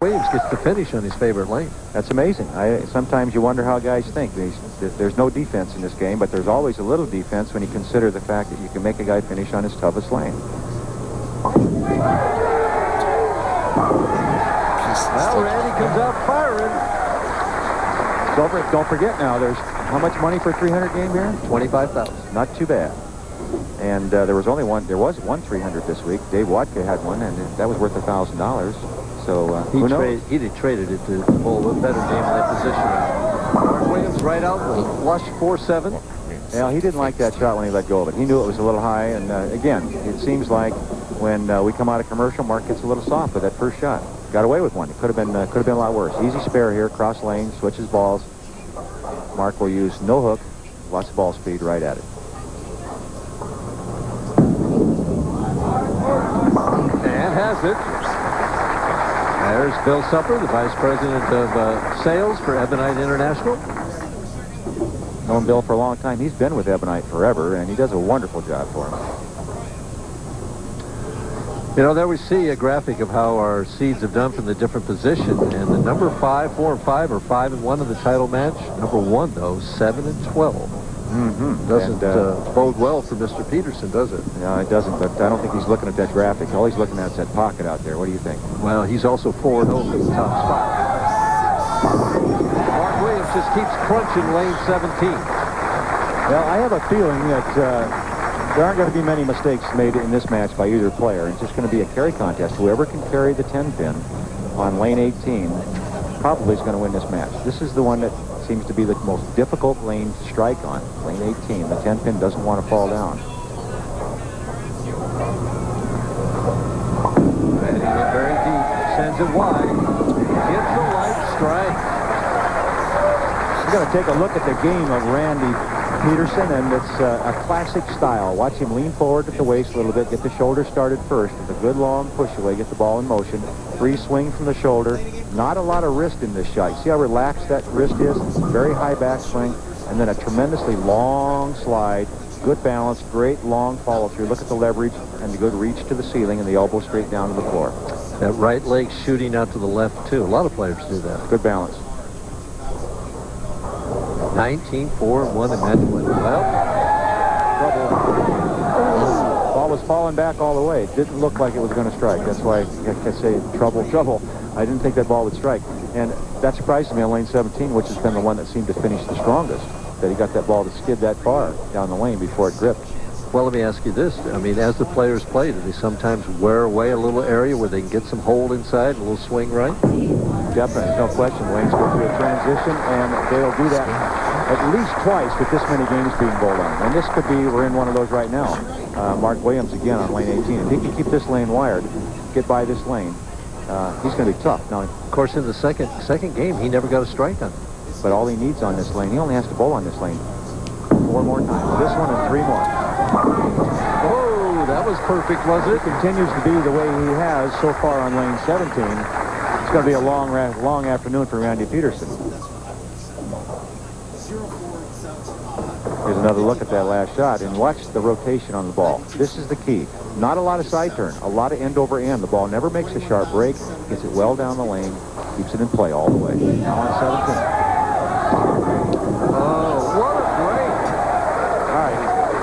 Williams gets to finish on his favorite lane. That's amazing. Sometimes you wonder how guys think. There's no defense in this game, but there's always a little defense when you consider the fact that you can make a guy finish on his toughest lane. Well, Randy comes out firing. Don't forget now, there's how much money for a 300 game here? $25,000. Not too bad. And there was one 300 this week. Dave Watka had one, and that was worth $1,000. So who knows? He traded it to bowl a better game in that position. Mark Williams right out, flush 4-7. Well, he didn't like that shot when he let go of it. He knew it was a little high, and again, it seems like when we come out of commercial, Mark gets a little soft with that first shot. Got away with one. It could have been a lot worse. Easy spare here, cross lane, switches balls. Mark will use no hook, lots of ball speed right at it. And has it. There's Bill Supper, the Vice President of Sales for Ebonite International. Known Bill for a long time. He's been with Ebonite forever, and he does a wonderful job for him. You know, there we see a graphic of how our seeds have done from the different positions, and the number 5, 4, and 5 are 5-1 in the title match. Number 1, though, 7-12. Doesn't bode well for Mr. Pederson, does it? No, it doesn't, but I don't think he's looking at that graphic. All he's looking at is that pocket out there. What do you think? Well, he's also 4-0 in the top spot. Mark Williams just keeps crunching lane 17. Well, I have a feeling that there aren't going to be many mistakes made in this match by either player. It's just going to be a carry contest. Whoever can carry the 10-pin on lane 18 probably is going to win this match. This is the one that seems to be the most difficult lane to strike on. Lane 18, the 10-pin doesn't want to fall down. Hitting it very deep, sends it wide, gets a light strike. We're going to take a look at the game of Randy Pederson, and it's a classic style. Watch him lean forward at the waist a little bit, get the shoulder started first with a good long push away, get the ball in motion, free swing from the shoulder. Not a lot of wrist in this shot. You see how relaxed that wrist is? Very high backswing, and then a tremendously long slide. Good balance, great long follow through. Look at the leverage and the good reach to the ceiling and the elbow straight down to the floor. That right leg shooting out to the left, too. A lot of players do that. Good balance. 19-4-1 and match win. Well, trouble. Ball was falling back all the way. It didn't look like it was going to strike. That's why I say trouble. I didn't think that ball would strike. And that surprised me on lane 17, which has been the one that seemed to finish the strongest, that he got that ball to skid that far down the lane before it gripped. Well, let me ask you this. I mean, as the players play, do they sometimes wear away a little area where they can get some hold inside, a little swing right? Definitely, no question. Lanes go through a transition, and they'll do that at least twice with this many games being bowled on. And this could be, we're in one of those right now. Mark Williams again on lane 18. If he can keep this lane wired, get by this lane, he's going to be tough. Now, of course, in the second game, he never got a strike on it. But all he needs on this lane, he only has to bowl on this lane 4 more times. This one and 3 more. Oh, that was perfect, was it? It continues to be the way he has so far on lane 17. It's going to be a long afternoon for Randy Pederson. Here's another look at that last shot, and watch the rotation on the ball. This is the key. Not a lot of side turn, a lot of end over end. The ball never makes a sharp break, gets it well down the lane, keeps it in play all the way. Now on 17. Oh, what a break. All right.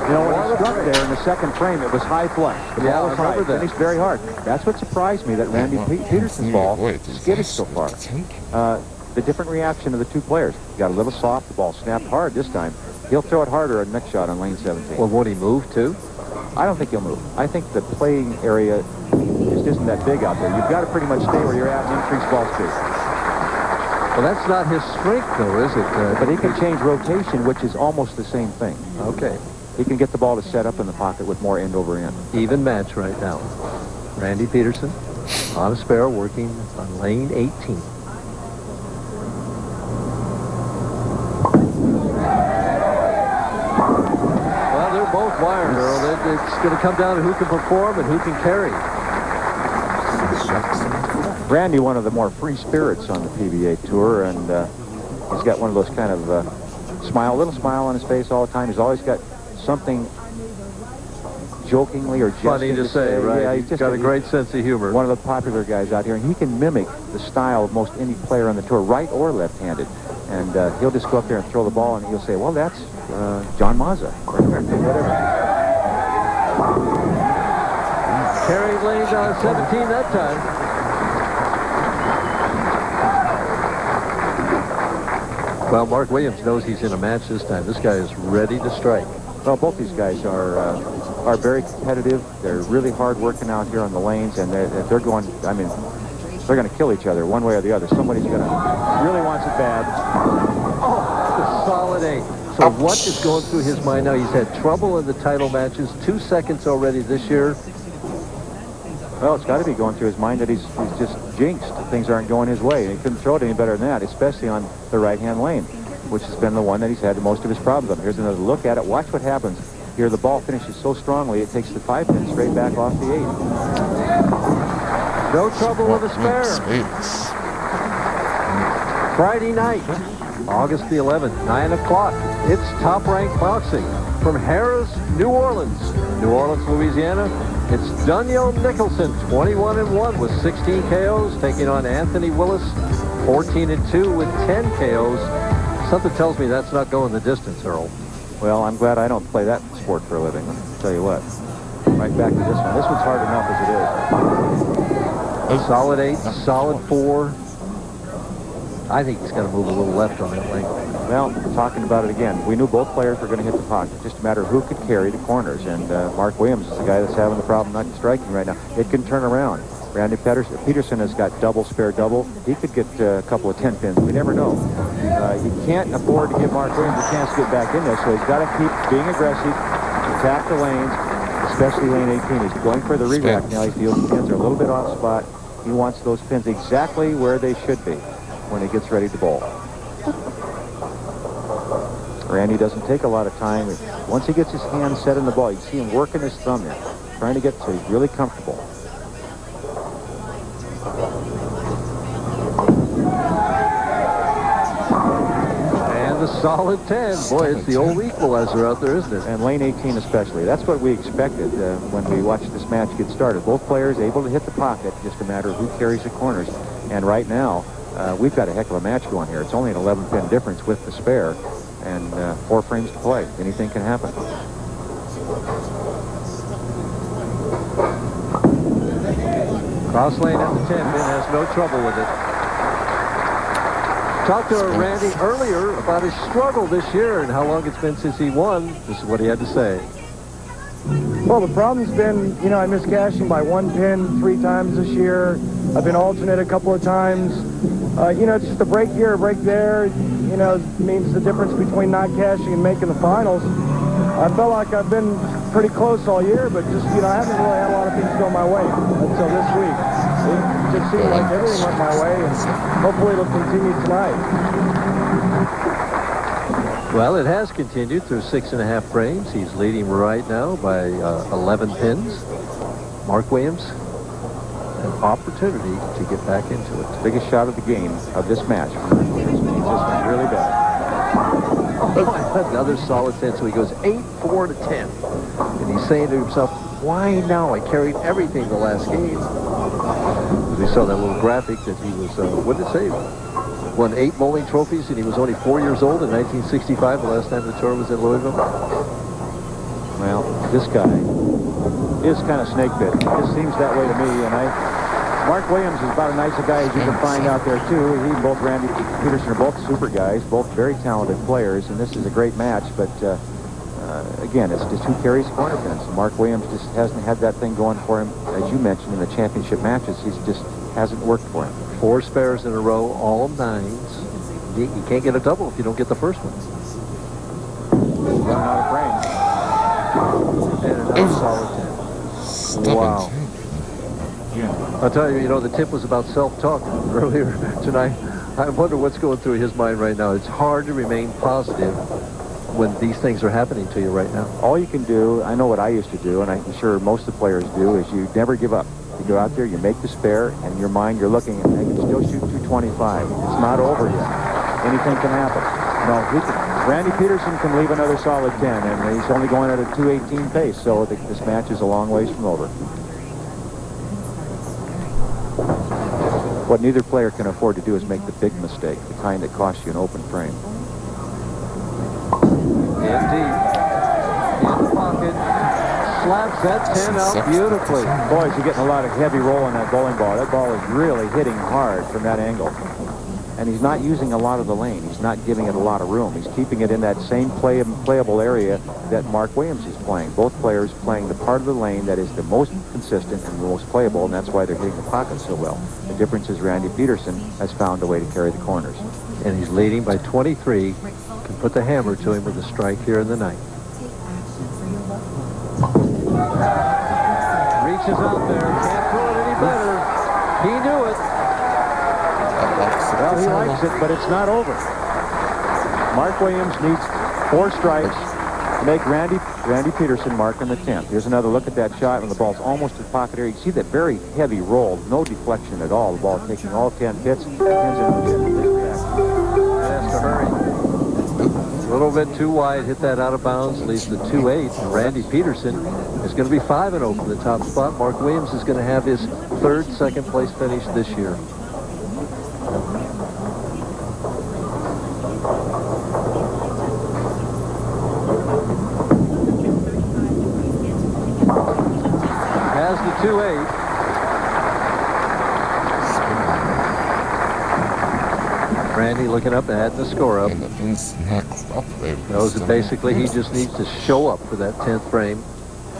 You know, when he struck there in the second frame, it was high flush. The ball was high, finished very hard. That's what surprised me, that Randy Pederson's ball skidded so far. The different reaction of the two players. He got a little soft, the ball snapped hard this time. He'll throw it harder on the next shot on lane 17. Well, would he move too? I don't think he'll move. I think the playing area just isn't that big out there. You've got to pretty much stay where you're at and increase ball speed. Well, that's not his strength, though, is it? But he can change rotation, which is almost the same thing. Okay. He can get the ball to set up in the pocket with more end over end. Even match right now. Randy Pederson on a spare working on lane 18. Both wired, Earl. It's going to come down to who can perform and who can carry. Randy, one of the more free spirits on the Pba Tour, and he's got one of those kind of little smile on his face all the time. He's always got something jokingly or funny to say, right? Yeah, he's got a great sense of humor. One of the popular guys out here, and he can mimic the style of most any player on the tour, right or left-handed. And he'll just go up there and throw the ball, and he'll say, well, that's John Mazza, or whatever. Carried lanes on 17 that time. Well, Mark Williams knows he's in a match this time. This guy is ready to strike. Well, both these guys are very competitive. They're really hard working out here on the lanes, and they're going, I mean, they're going to kill each other one way or the other. Somebody's going to really wants it bad. Oh, a solid 8. So what is going through his mind now? He's had trouble in the title matches, 2 seconds already this year. Well, it's got to be going through his mind that he's just jinxed. Things aren't going his way. And he couldn't throw it any better than that, especially on the right-hand lane, which has been the one that he's had most of his problems on. Here's another look at it. Watch what happens. Here, the ball finishes so strongly, it takes the 5-pin straight back off the 8. No trouble with a spare. Friday night, August the 11th, 9 o'clock. It's top-ranked boxing from Harrah's, New Orleans, Louisiana. It's Daniel Nicholson, 21-1 with 16 KOs, taking on Anthony Willis, 14-2 with 10 KOs. Something tells me that's not going the distance, Earl. Well, I'm glad I don't play that sport for a living. I'll tell you what. Right back to this one. This one's hard enough as it is. Solid 8, solid 4. I think he's got to move a little left on that lane. Well, talking about it again, we knew both players were going to hit the pocket. Just a matter of who could carry the corners. And Mark Williams is the guy that's having the problem not striking right now. It can turn around. Randy Pederson has got double, spare double. He could get a couple of 10 pins. We never know. He can't afford to give Mark Williams a chance to get back in there, so he's got to keep being aggressive, attack the lanes, especially lane 18. He's going for the re-rack now. He feels the pins are a little bit off spot. He wants those pins exactly where they should be when he gets ready to bowl. Randy doesn't take a lot of time. Once he gets his hand set in the ball, you can see him working his thumb there, trying to get so he's really comfortable. And the solid 10. Boy, it's the old equalizer out there, isn't it? And lane 18 especially. That's what we expected when we watched this match get started. Both players able to hit the pocket, just a matter of who carries the corners. And right now, we've got a heck of a match going here. It's only an 11-pin difference with the spare. And 4 frames to play. Anything can happen. Cross lane at the 10 pin has no trouble with it. Talked to Randy earlier about his struggle this year and how long it's been since he won. This is what he had to say. Well, the problem's been, you know, I missed cashing by 1 pin 3 times this year. I've been alternate a couple of times. You know, it's just a break here, a break there. You know, means the difference between not cashing and making the finals. I felt like I've been pretty close all year, but just, you know, I haven't really had a lot of things go my way until this week. It just seemed like everything went my way, and hopefully it'll continue tonight. Well, it has continued through 6.5 frames. He's leading right now by 11 pins. Mark Williams, an opportunity to get back into it. Biggest shot of the game of this match. Needs this one really bad. Oh, another solid 10. So he goes 8-4 to 10. And he's saying to himself, why now? I carried everything the last game. We saw that little graphic that he was, what did it say? Won 8 bowling trophies, and he was only 4 years old in 1965, the last time the tour was in Louisville. Well, this guy is kind of snake bit. It just seems that way to me, and Mark Williams is about as nice a guy as you can find out there, too. He and both Randy Pederson are both super guys, both very talented players, and this is a great match, but again, it's just who carries corner pins. Mark Williams just hasn't had that thing going for him, as you mentioned, in the championship matches. He's just hasn't worked for him. 4 spares in a row, all 9s. You can't get a double if you don't get the first one. Running out of frames. And another solid 10. Wow. Yeah. I'll tell you, you know, the tip was about self-talk earlier tonight. I wonder what's going through his mind right now. It's hard to remain positive when these things are happening to you right now. All you can do, I know what I used to do, and I'm sure most of the players do, is you never give up. You go out there, you make the spare, and in your mind you're looking, and I can still shoot 225. It's not over yet. Anything can happen. No, Randy Pederson can leave another solid 10, and he's only going at a 2:18 pace, so this match is a long ways from over. What neither player can afford to do is make the big mistake, the kind that costs you an open frame. In deep. In the pocket. Slaps that 10 out beautifully. Boys, you're getting a lot of heavy roll on that bowling ball. That ball is really hitting hard from that angle. And he's not using a lot of the lane. He's not giving it a lot of room. He's keeping it in that same playable area that Mark Williams is playing. Both players playing the part of the lane that is the most consistent and the most playable, and that's why they're hitting the pocket so well. The difference is Randy Pederson has found a way to carry the corners. And he's leading by 23. Can put the hammer to him with a strike here in the ninth. Reaches out there. Can't throw it any better. He knew it. Well, he likes it, but it's not over. Mark Williams needs 4 strikes to make Randy Pederson mark on the 10th. Here's another look at that shot when the ball's almost in the pocket area. You see that very heavy roll, no deflection at all. The ball taking all 10 hits. Has to hurry. A little bit too wide, hit that out of bounds, leaves the 2-8. And Randy Pederson is going to be 5-0 from the top spot. Mark Williams is going to have his 3rd second-place finish this year. Has the 2-8. Randy looking up and adding the score up. Knows that basically he just needs to show up for that 10th frame,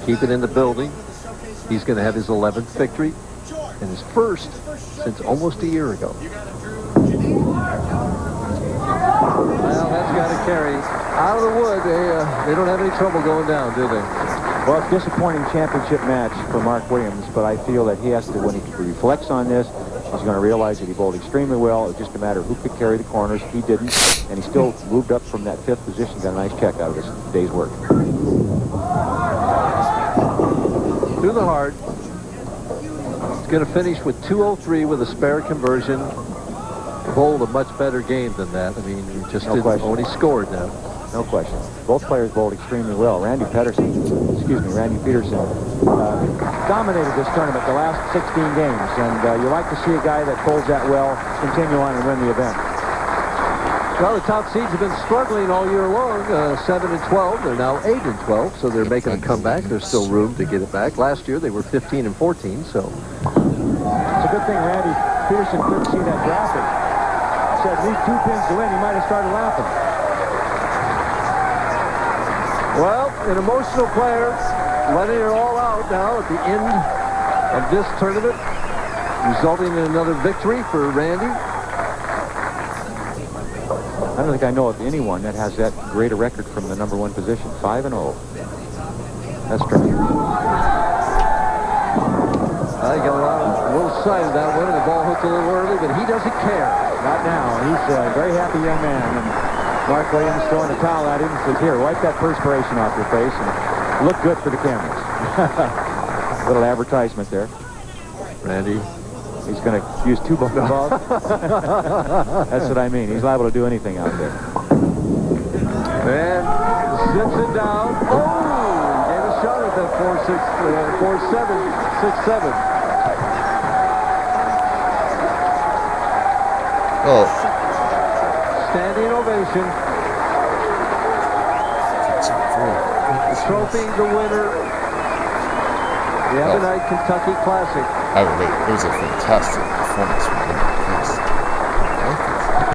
keep it in the building. He's going to have his 11th victory and his first since almost a year ago. Well, that's got to carry. Out of the wood, they don't have any trouble going down, do they? Well, it's a disappointing championship match for Mark Williams, but I feel that he has to, when he reflects on this, he's going to realize that he bowled extremely well. It's just a matter of who could carry the corners. He didn't, and he still moved up from that 5th position, got a nice check out of this day's work. Through the heart. He's going to finish with 203 with a spare conversion. Bowled a much better game than that. I mean, he just didn't only scored now. No question. Both players bowled extremely well. Randy Pederson dominated this tournament the last 16 games, and you like to see a guy that bowls that well continue on and win the event. Well, the top seeds have been struggling all year long, 7-12. They're now 8-12, so they're making a comeback. There's still room to get it back. Last year, they were 15-14, so. It's a good thing Randy Pederson couldn't see that graphic. He said, need 2 pins to win. He might have started laughing. Well, an emotional player letting it all out now at the end of this tournament, resulting in another victory for Randy. I don't think I know of anyone that has that great a record from the #1 position, 5-0. That's tremendous. I got a little side of that one, and the ball hooked a little early, but he doesn't care. Not now. He's a very happy young man. And Mark Williams throwing a towel at him and says, here, wipe that perspiration off your face and look good for the cameras. Little advertisement there. Randy. He's going to use 2 bowling balls. That's what I mean. He's liable to do anything out there. And sits it down. Oh! Gave a shot at that 4-7. Oh. Standing ovation. The trophy, the winner. The Ebonite Kentucky Classic. It was a fantastic performance from